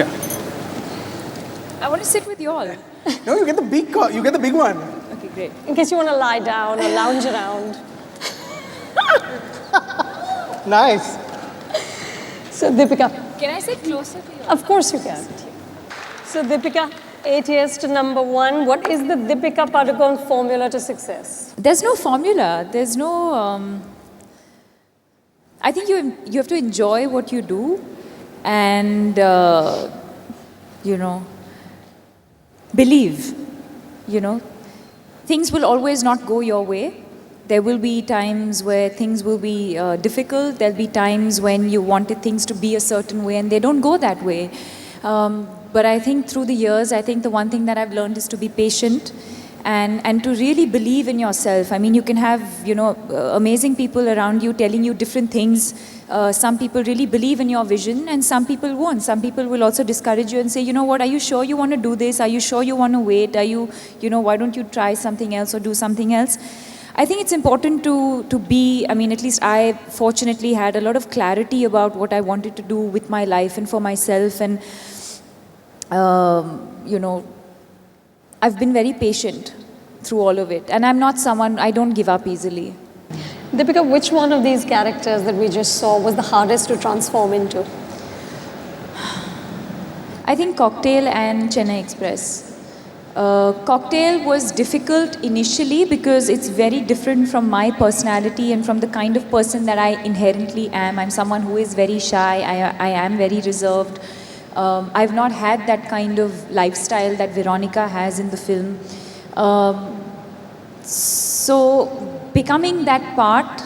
Sure. I want to sit with you all. No, you get the big one. Okay, great. In case you want to lie down or lounge around. Nice. So, Deepika. Can I sit closer to you? Of course you can. So, Deepika, 8 years to number one. What is the Deepika Padukone formula to success? There's no formula. There's no... I think you have to enjoy what you do and, believe, Things will always not go your way. There will be times where things will be difficult. There'll be times when you wanted things to be a certain way and they don't go that way. But I think through the years, I think the one thing that I've learned is to be patient and to really believe in yourself. I mean, you can have, amazing people around you telling you different things. Some people really believe in your vision and some people won't. Some people will also discourage you and say, you know what, are you sure you want to do this? Are you sure you want to wait? Are you, why don't you try something else or do something else? I think it's important to be, at least I fortunately had a lot of clarity about what I wanted to do with my life and for myself. And, I've been very patient through all of it. And I'm not someone, I don't give up easily. Deepika, which one of these characters that we just saw was the hardest to transform into? I think Cocktail and Chennai Express. Cocktail was difficult initially because it's very different from my personality and from the kind of person that I inherently am. I'm someone who is very shy. I am very reserved. I've not had that kind of lifestyle that Veronica has in the film. So becoming that part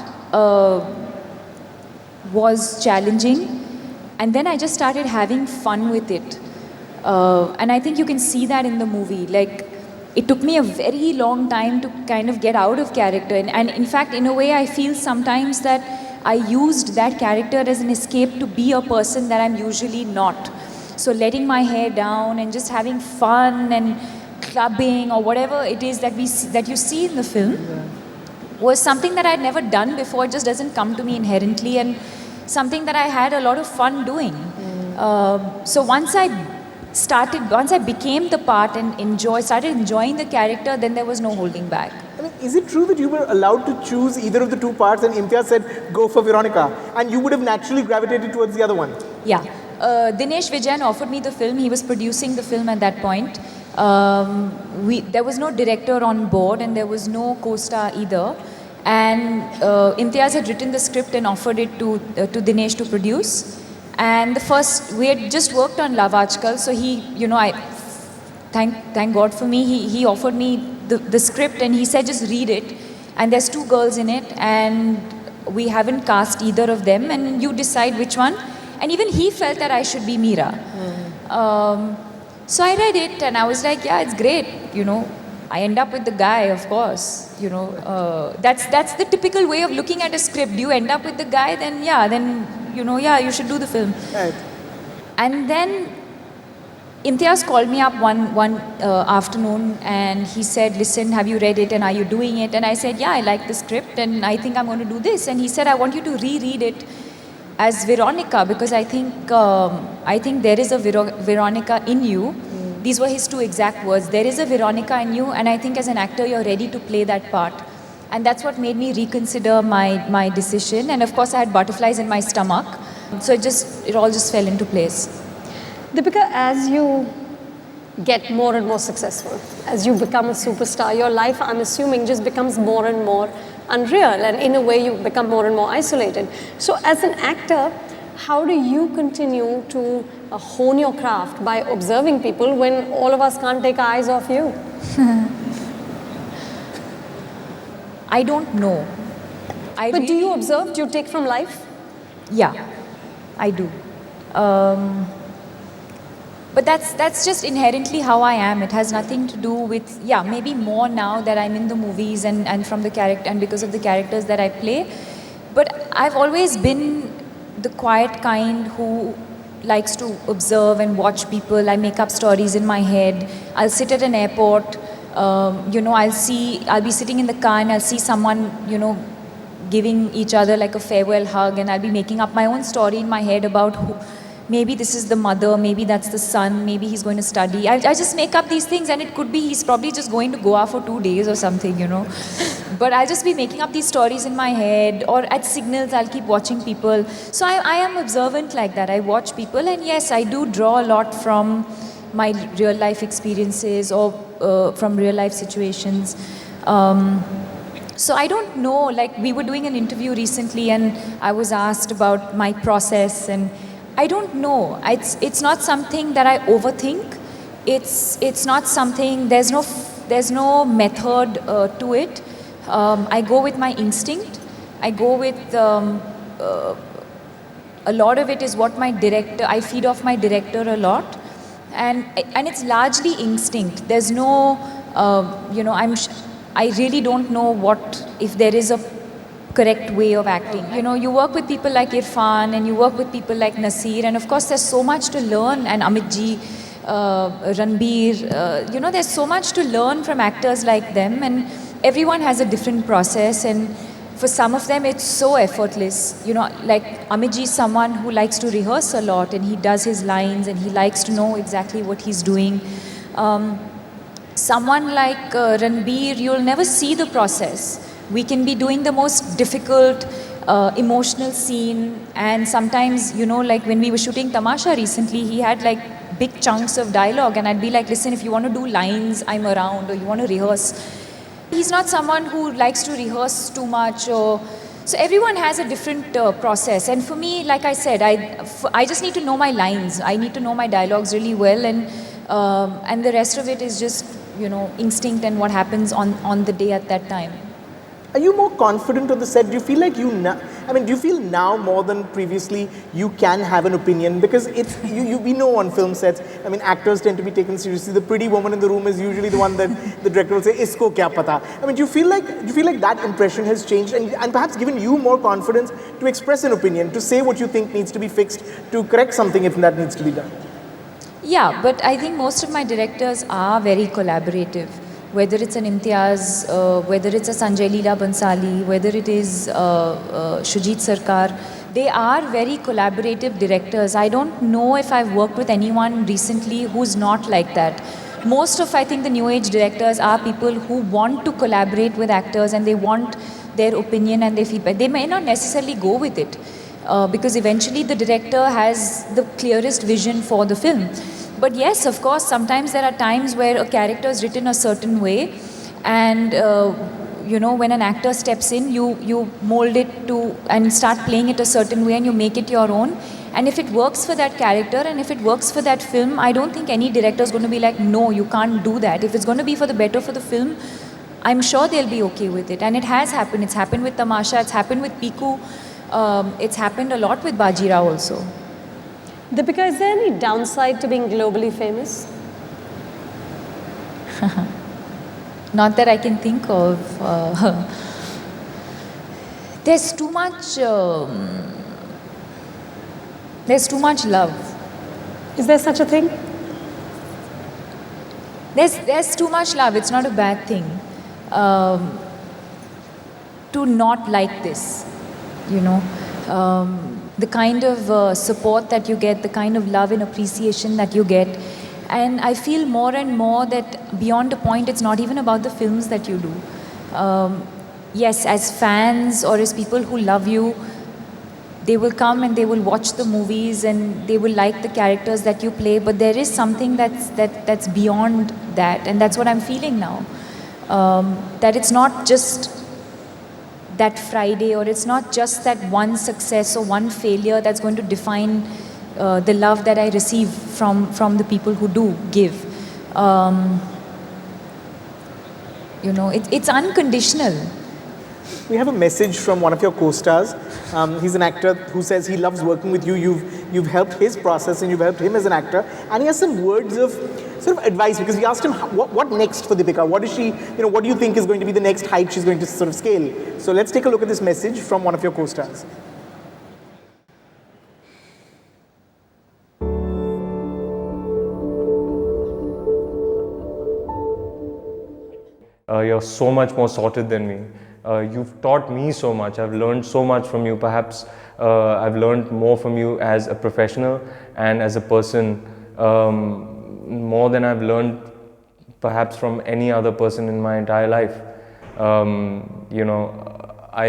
was challenging. And then I just started having fun with it. And I think you can see that in the movie. Like, it took me a very long time to kind of get out of character. And in fact, in a way, I feel sometimes that I used that character as an escape to be a person that I'm usually not. So letting my hair down and just having fun and clubbing or whatever it is that you see in the film was something that I'd never done before. It just doesn't come to me inherently, and something that I had a lot of fun doing. So once I became the part and started enjoying the character, then there was no holding back. I mean, is it true that you were allowed to choose either of the two parts and Imtiaz said, go for Veronica, and you would have naturally gravitated towards the other one? Yeah. Dinesh Vijayan offered me the film. He was producing the film at that point. There was no director on board and there was no co-star either. And Imtiaz had written the script and offered it to Dinesh to produce. And we had just worked on Love Aajkal, so he, thank God for me, he offered me the script and he said, just read it. And there's 2 girls in it and we haven't cast either of them and you decide which one. And even he felt that I should be Meera. So I read it and I was like, yeah, it's great, I end up with the guy, of course, that's the typical way of looking at a script. You end up with the guy, then you should do the film. Right. And then Imtiaz called me up one afternoon and he said, listen, have you read it and are you doing it? And I said, yeah, I like the script and I think I'm going to do this. And he said, I want you to reread it as Veronica because I think there is a Veronica in you. These were his 2 exact words. There is a Veronica in you and I think as an actor you're ready to play that part. And that's what made me reconsider my decision. And of course I had butterflies in my stomach. So it all just fell into place. Deepika, as you get more and more successful, as you become a superstar, your life, I'm assuming, just becomes more and more unreal. And in a way, you become more and more isolated. So as an actor, how do you continue to hone your craft by observing people when all of us can't take our eyes off you? I don't know. But do you observe? Do you take from life? Yeah, I do. But that's just inherently how I am. It has nothing to do with, maybe more now that I'm in the movies and from the character and because of the characters that I play. But I've always been the quiet kind who likes to observe and watch people. I make up stories in my head. I'll sit at an airport. I'll be sitting in the car and I'll see someone, giving each other like a farewell hug and I'll be making up my own story in my head about maybe this is the mother, maybe that's the son, maybe he's going to study. I just make up these things, and it could be he's probably just going to Goa for 2 days or something, you know. But I'll just be making up these stories in my head, or at signals I'll keep watching people. So I am observant like that. I watch people, and yes, I do draw a lot from my real life experiences or from real life situations. So I don't know, like we were doing an interview recently and I was asked about my process, and I don't know. It's not something that I overthink. It's not something, there's no method to it. I go with my instinct. I go with, a lot of it is what my director, I feed off my director a lot. And it's largely instinct. There's no, I really don't know if there is a correct way of acting. You know, you work with people like Irfan and you work with people like Nasir, and of course there's so much to learn, and Amit ji, Ranbir, there's so much to learn from actors like them, and everyone has a different process, and for some of them it's so effortless. You know, like Amit ji is someone who likes to rehearse a lot, and he does his lines and he likes to know exactly what he's doing. Someone like Ranbir, you'll never see the process. We can be doing the most difficult, emotional scene, and sometimes, like when we were shooting Tamasha recently, he had like big chunks of dialogue, and I'd be like, listen, if you want to do lines, I'm around, or you want to rehearse. He's not someone who likes to rehearse too much, so everyone has a different process. And for me, like I said, I just need to know my lines. I need to know my dialogues really well, and the rest of it is just, instinct and what happens on the day at that time. Are you more confident on the set? Do you feel like do you feel now more than previously you can have an opinion? Because we know on film sets, actors tend to be taken seriously. The pretty woman in the room is usually the one that the director will say, "Isko kya pata?" Do you feel like that impression has changed and perhaps given you more confidence to express an opinion, to say what you think needs to be fixed, to correct something if that needs to be done? Yeah, but I think most of my directors are very collaborative. Whether it's an Imtiaz, whether it's a Sanjay Leela Bansali, whether it is Shujit Sarkar, they are very collaborative directors. I don't know if I've worked with anyone recently who's not like that. Most of, I think, the new age directors are people who want to collaborate with actors, and they want their opinion and their feedback. They may not necessarily go with it because eventually the director has the clearest vision for the film. But yes, of course, sometimes there are times where a character is written a certain way, and when an actor steps in, you mold it to and start playing it a certain way, and you make it your own. And if it works for that character and if it works for that film, I don't think any director is going to be like, no, you can't do that. If it's going to be for the better for the film, I'm sure they'll be okay with it. And it has happened. It's happened with Tamasha. It's happened with Piku. It's happened a lot with Bajirao also. Deepika, is there any downside to being globally famous? Not that I can think of. There's too much love. Is there such a thing? There's too much love. It's not a bad thing to not like this, the kind of support that you get, the kind of love and appreciation that you get. And I feel more and more that beyond a point, it's not even about the films that you do. Yes, as fans or as people who love you, they will come and they will watch the movies and they will like the characters that you play, but there is something that's beyond that, and that's what I'm feeling now. That it's not just that Friday, or it's not just that one success or one failure that's going to define the love that I receive from the people who do give. It's unconditional. We have a message from one of your co-stars. He's an actor who says he loves working with you. You've helped his process and you've helped him as an actor. And he has some words of sort of advice, because we asked him, what next for Deepika? What is she, what do you think is going to be the next height she's going to sort of scale? So let's take a look at this message from one of your co-stars. You're so much more sorted than me. You've taught me so much. I've learned so much from you. Perhaps I've learned more from you as a professional and as a person, more than I've learned perhaps from any other person in my entire life. I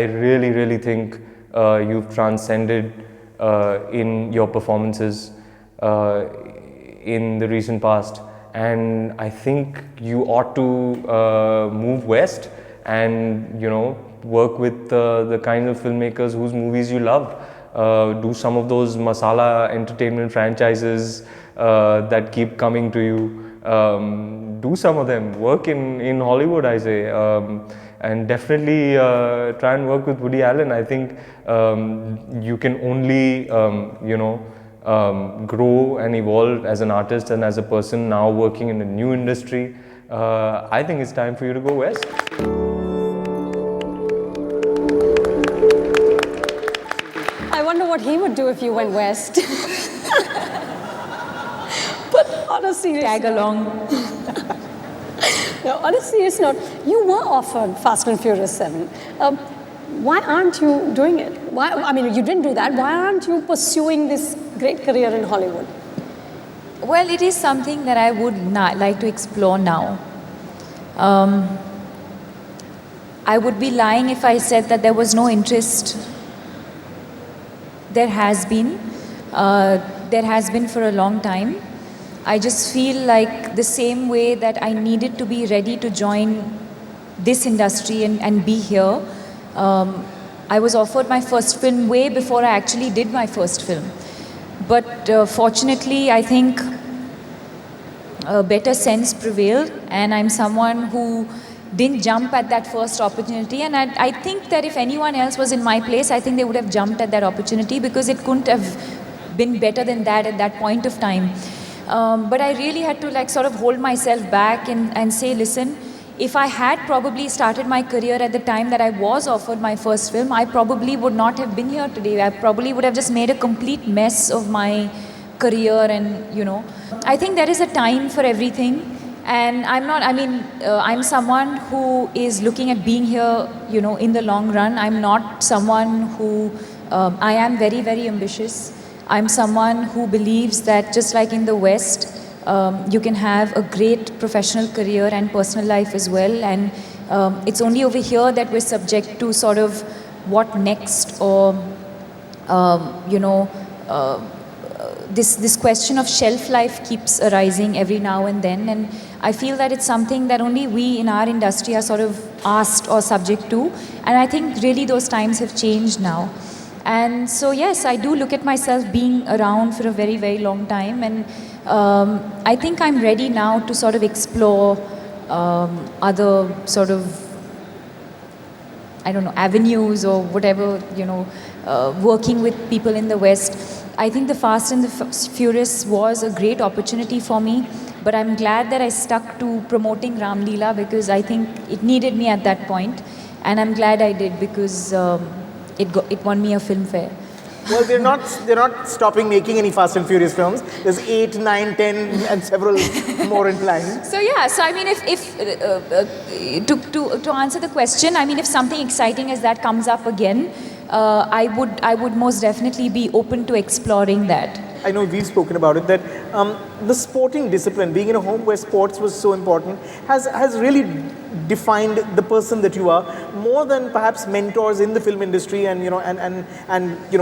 really think you've transcended in your performances in the recent past, and I think you ought to move west and work with the kind of filmmakers whose movies you love. Do some of those masala entertainment franchises that keep coming to you. Do some of them. Work in Hollywood, I say. And definitely try and work with Woody Allen. I think you can only, grow and evolve as an artist and as a person now working in a new industry. I think it's time for you to go west. I wonder what he would do if you went west. But on a serious Tag note, along. no, on a serious note, you were offered Fast and Furious 7. Why aren't you doing it? Why? I mean, you didn't do that. Why aren't you pursuing this great career in Hollywood? Well, it is something that I would like to explore now. I would be lying if I said that there was no interest. There has been for a long time. I just feel like the same way that I needed to be ready to join this industry and be here. I was offered my first film way before I actually did my first film. But fortunately, I think a better sense prevailed, and I'm someone who didn't jump at that first opportunity. And I think that if anyone else was in my place, I think they would have jumped at that opportunity, because it couldn't have been better than that at that point of time. But I really had to sort of hold myself back and say, listen, if I had probably started my career at the time that I was offered my first film, I probably would not have been here today. I probably would have just made a complete mess of my career, and I think there is a time for everything. And I'm someone who is looking at being here, in the long run. I'm not someone who, I am very, very ambitious. I'm someone who believes that just like in the West, you can have a great professional career and personal life as well. And it's only over here that we're subject to sort of what next, or, this question of shelf life keeps arising every now and then. And I feel that it's something that only we in our industry are sort of asked or subject to. And I think really those times have changed now. And so, yes, I do look at myself being around for a very, very long time. And I think I'm ready now to sort of explore other sort of, avenues or whatever, working with people in the West. I think the Fast and the Furious was a great opportunity for me. But I'm glad that I stuck to promoting Ram Leela, because I think it needed me at that point. And I'm glad I did, because it won me a Filmfare. Well, they're not stopping making any Fast and Furious films. There's 8, 9, 10, and several more in plan. So yeah, so I mean, if to answer the question, I mean, if something exciting as that comes up again, I would most definitely be open to exploring that. I know we've spoken about it, that the sporting discipline, being in a home where sports was so important, has really defined the person that you are, more than perhaps mentors in the film industry and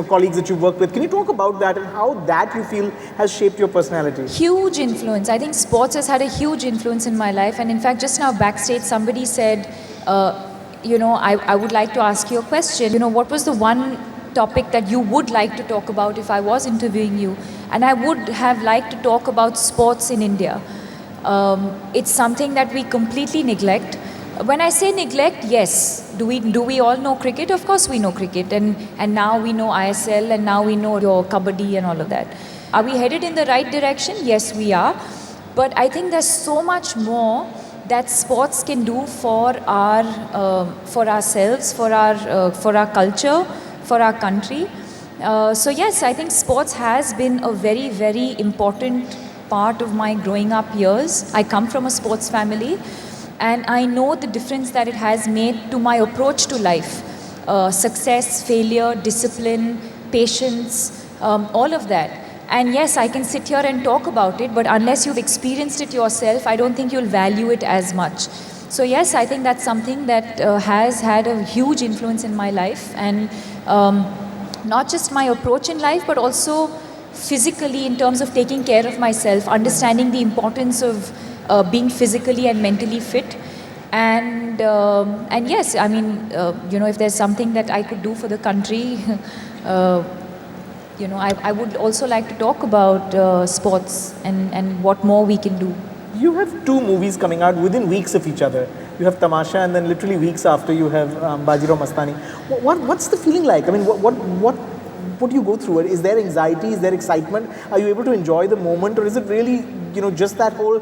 colleagues that you work with. Can you talk about that and how that you feel has shaped your personality? Huge influence. I think sports has had a huge influence in my life. And in fact, just now backstage, somebody said, I would like to ask you a question. What was the one topic that you would like to talk about if I was interviewing you? And I would have liked to talk about sports in India. It's something that we completely neglect. When I say neglect, yes. Do we all know cricket? Of course we know cricket. And now we know ISL, and now we know your kabaddi and all of that. Are we headed in the right direction? Yes, we are. But I think there's so much more that sports can do for ourselves, for our culture, for our country. So yes, I think sports has been a very, very important part of my growing up years. I come from a sports family, and I know the difference that it has made to my approach to life. Success, failure, discipline, patience, all of that. And yes, I can sit here and talk about it, but unless you've experienced it yourself, I don't think you'll value it as much. So yes, I think that's something that has had a huge influence in my life, and not just my approach in life, but also physically in terms of taking care of myself, understanding the importance of being physically and mentally fit. And yes, I mean, if there's something that I could do for the country, I would also like to talk about sports and what more we can do. You have 2 movies coming out within weeks of each other. You have Tamasha, and then literally weeks after you have Bajirao Mastani. What's the feeling like? I mean, what do you go through? Is there anxiety? Is there excitement? Are you able to enjoy the moment, or is it really, just that whole,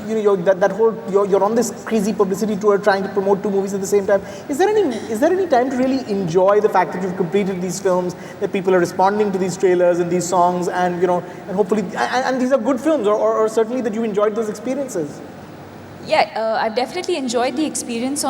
you're on this crazy publicity tour trying to promote 2 movies at the same time? Is there any time to really enjoy the fact that you've completed these films, that people are responding to these trailers and these songs, and and hopefully, and these are good films, or certainly that you enjoyed those experiences? Yeah, I've definitely enjoyed the experience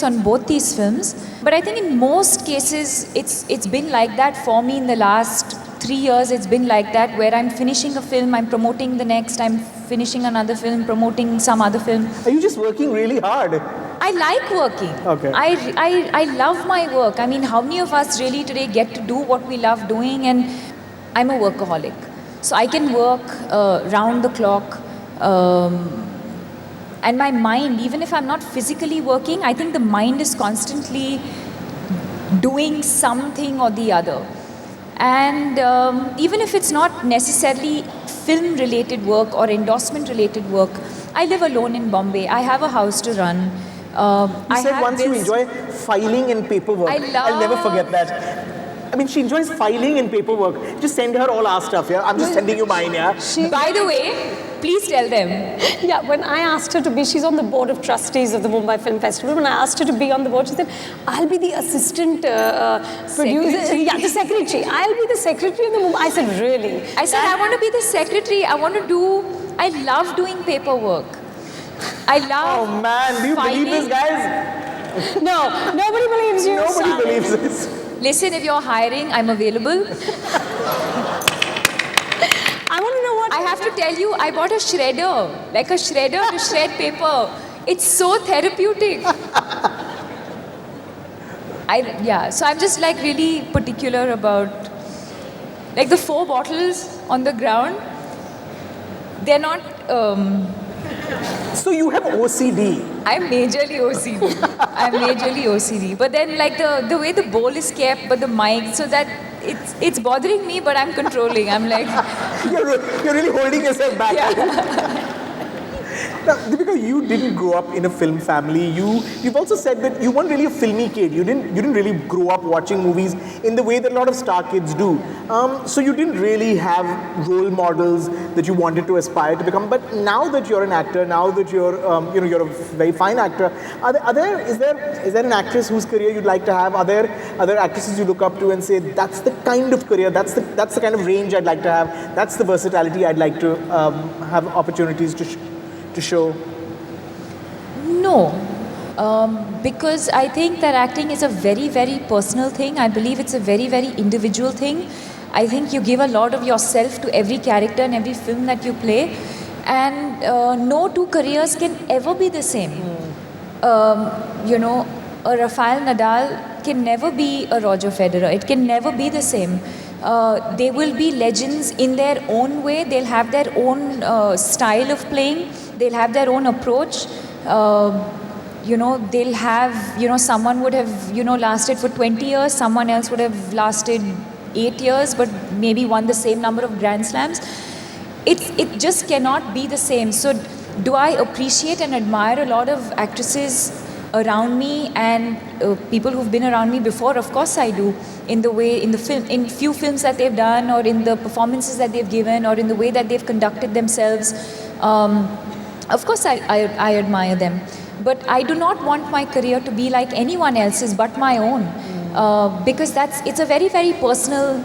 on both these films. But I think in most cases, it's been like that for me in the last 3 years. It's been like that, where I'm finishing a film, I'm promoting the next, I'm finishing another film, promoting some other film. Are you just working really hard? I like working. Okay. I love my work. I mean, how many of us really today get to do what we love doing? And I'm a workaholic. So I can work round the clock. And my mind, even if I'm not physically working, I think the mind is constantly doing something or the other. And even if it's not necessarily film-related work or endorsement-related work, I live alone in Bombay. I have a house to run. You said once you enjoy filing and paperwork. I'll never forget that. I mean, she enjoys filing and paperwork. Just send her all our stuff, yeah? I'm just sending you mine, yeah? By the way, please tell them. Yeah, when I asked her to be, she's on the board of trustees of the Mumbai Film Festival. When I asked her to be on the board, she said, I'll be the assistant producer. Yeah, the secretary. I'll be the secretary of the Mumbai. I said, really? I said, I want to be the secretary. I love doing paperwork. I love Oh man, do you believe this, guys? No, nobody believes you. Nobody believes this. Listen, if you're hiring, I'm available. I want to know what... I have to tell you, I bought a shredder, like a shredder to shred paper. It's so therapeutic. So I'm just like really particular about, like the 4 bottles on the ground, they're not... So you have OCD. I'm majorly OCD. But then like the way the bowl is kept, but the mic, so that it's bothering me, but I'm controlling. I'm like... You're really holding yourself back. Yeah. Now, Deepika, you didn't grow up in a film family. You've also said that you weren't really a filmy kid. You didn't really grow up watching movies in the way that a lot of star kids do. So you didn't really have role models that you wanted to aspire to become. But now that you're an actor, now that you're you're a very fine actor, is there an actress whose career you'd like to have? Are there other actresses you look up to and say that's the kind of career, that's the kind of range I'd like to have, that's the versatility I'd like to have opportunities to show? No, because I think that acting is a very, very personal thing. I believe it's a very, very individual thing. I think you give a lot of yourself to every character and every film that you play, and no 2 careers can ever be the same. A Rafael Nadal can never be a Roger Federer. It can never be the same. They will be legends in their own way. They'll have their own style of playing. They'll have their own approach. They'll have, someone would have, lasted for 20 years. Someone else would have lasted 8 years, but maybe won the same number of Grand Slams. It just cannot be the same. So do I appreciate and admire a lot of actresses around me and people who've been around me before? Of course I do. In few films that they've done, or in the performances that they've given, or in the way that they've conducted themselves. Of course I admire them. But I do not want my career to be like anyone else's but my own. Because it's a very, very personal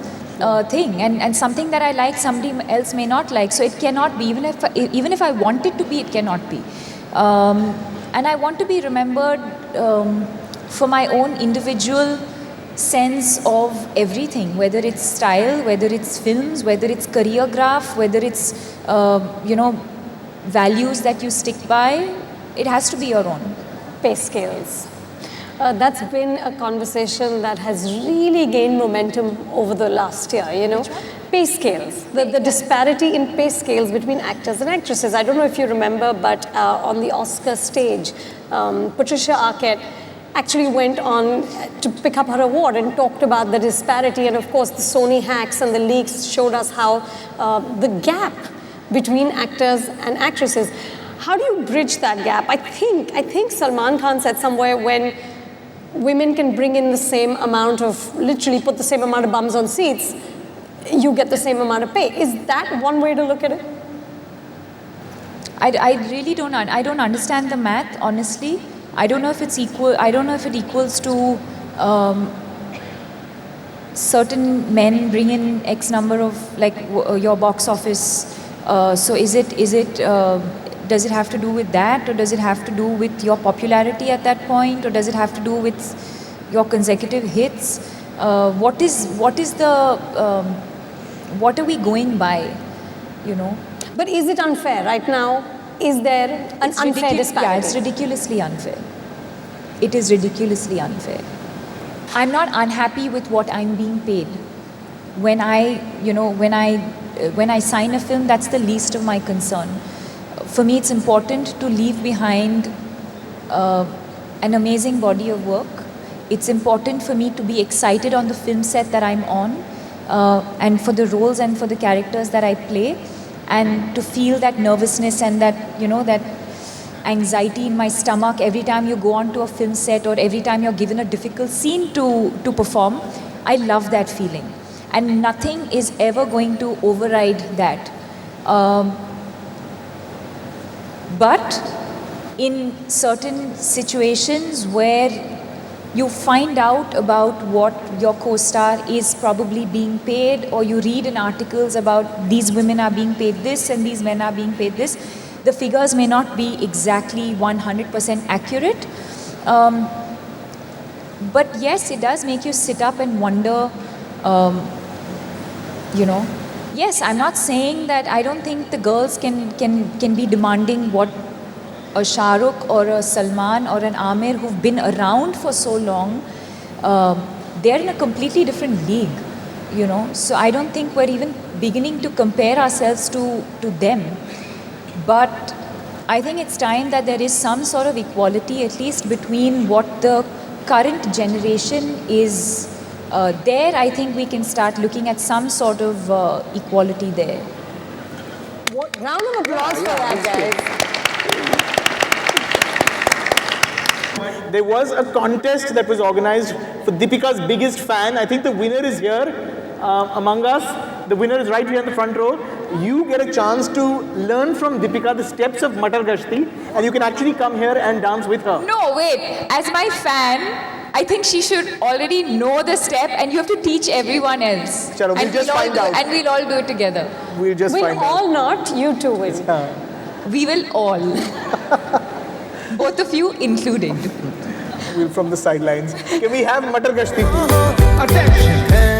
thing, and something that I like, somebody else may not like. So it cannot be, even if I want it to be, it cannot be. And I want to be remembered for my own individual sense of everything, whether it's style, whether it's films, whether it's choreograph, whether it's, values that you stick by. It has to be your own. Pay scales. That's been a conversation that has really gained momentum over the last year, Pay scales, the disparity in pay scales between actors and actresses. I don't know if you remember, but on the Oscar stage, Patricia Arquette actually went on to pick up her award and talked about the disparity. And of course, the Sony hacks and the leaks showed us how the gap between actors and actresses. How do you bridge that gap? I think Salman Khan said somewhere, when women can bring in the same amount of, literally put the same amount of bums on seats, you get the same amount of pay. Is that one way to look at it? I really don't. I don't understand the math, honestly. I don't know if it's equal. I don't know if it equals to certain men bring in X number of, like, your box office. So is it? Does it have to do with that, or does it have to do with your popularity at that point, or does it have to do with your consecutive hits? What are we going by? But is it unfair right now? Is there an unfair disparity? Yeah, it's ridiculously unfair. It is ridiculously unfair. I'm not unhappy with what I'm being paid. When I sign a film, that's the least of my concern. For me, it's important to leave behind an amazing body of work. It's important for me to be excited on the film set that I'm on, and for the roles and for the characters that I play, and to feel that nervousness and that, that anxiety in my stomach every time you go onto a film set, or every time you're given a difficult scene to perform. I love that feeling. And nothing is ever going to override that. But in certain situations where you find out about what your co-star is probably being paid, or you read in articles about these women are being paid this and these men are being paid this, the figures may not be exactly 100% accurate. But yes, it does make you sit up and wonder, Yes, I'm not saying that I don't think the girls can be demanding what a Shah Rukh or a Salman or an Amir who've been around for so long, they're in a completely different league, So I don't think we're even beginning to compare ourselves to them. But I think it's time that there is some sort of equality, at least between what the current generation is. There, I think we can start looking at some sort of equality there. Round of applause for that, guys. There was a contest that was organized for Deepika's biggest fan. I think the winner is here among us. The winner is right here in the front row. You get a chance to learn from Deepika the steps of Matar Gashti, and you can actually come here and dance with her. No, wait. As my fan, I think she should already know the step, and you have to teach everyone else. Chalo, we'll just find out. And we'll all do it together. We'll just find out. We'll all not, you two will. We will all. Both of you included. We're from the sidelines. Can we have Matar Gashti? Attention!